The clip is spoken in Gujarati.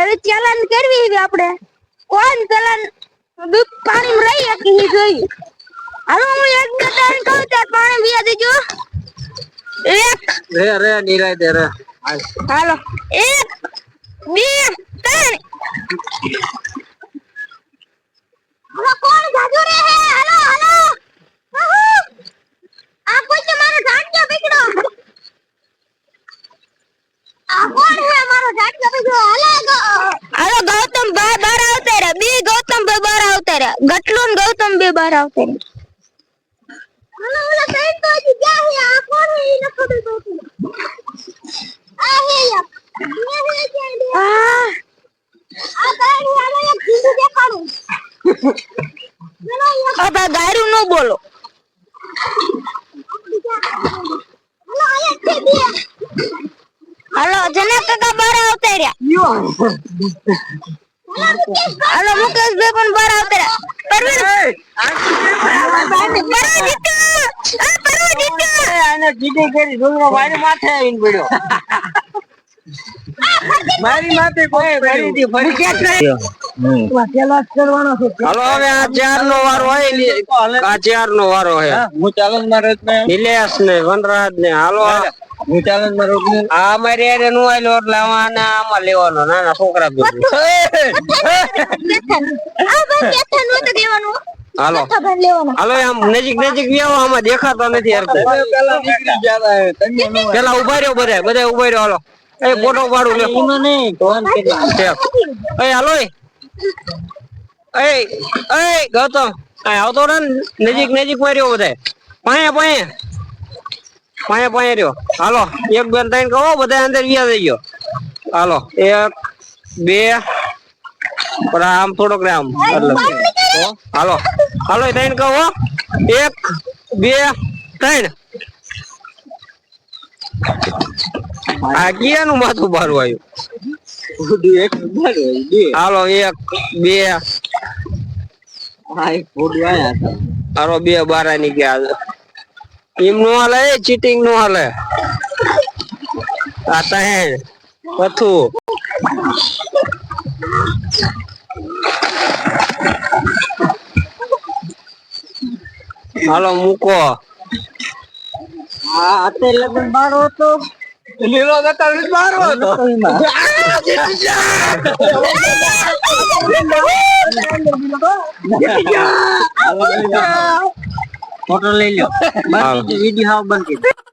હવે ચેલેન્જ કરવી છે આપણે કોણ ચેલેન્જ પાણી માં રહી કે જોઈ હાલો હું એક બે ત્રણ કહું ત્યારે પાણી પીવા દેજો એક રે નિરાય દે રે હાલો એક બે ત્રણ હાલો કોણ જાદુ રે હે હાલો હાલો આ કોઈ કે મારો ઝાડજો પકડો આ કોણ હે મારો ઝાડજો પકડો હાલો ગૌતમ ભાઈ બહાર આવતા રે બે ગૌતમ ભાઈ બહાર આવતા રે ગટલું ગૌતમ બે બહાર આવતા રે હાલો ઓલા કઈ તો ગયા હે આ કોણ હે એને ખબર પડતી આ હે યાર આ ગાડી આને એક બીજું દેખાડું અબા ગાયરું નો બોલો હાલો જના કાકા બહાર આવતા રહ્યા હાલો મુકેશભાઈ પણ બહાર આવતા રહ્યા માથે આવીને પડ્યો મારી માથે કોઈ ફરીથી હાલો હવે આ ચાર નો વારો હોય આ ચાર નો વારો હે હું ચેલેન્જ માં રજ ને નિલેશ ને વનરાજ ને હાલો હું ચેલેન્જ માં રજ ને આ મારી એરે નો આલ્યો એટલે આને આમાં લેવાનો નાના છોકરા ભેગું હાલો હાલો આમ નજીક નજીક વ્યાવો આમાં દેખાતા નથી પેલા ઉભા રહ્યો બધા ઉભા રહ્યો હાલો એ ફોટો પાડું લે એ હાલો એ ગૌતમ આવતો રે નજીક નજીક માં રહ્યો બધા પાયે રહ્યો હાલો એક બે ત્રણ કહો બધા અંદર વ્યા થઈ ગયો હાલો એક બે આમ થોડોક આમ હાલો હાલો ત્રણ કહો એક બે ત્રણ આ કિયાનું માથું બારું આવ્યું હાલો એક બે હાલો બે બારા ની ગયા એમ નો હાલે ચીટિંગ નો હાલે આ ત્રણ પથું હાલો મૂકો હા અત્યારે લગન બારો હતો લીલો બતાવી બારો હતો ફોટો લઈ લો વિડીયો બંધ કરી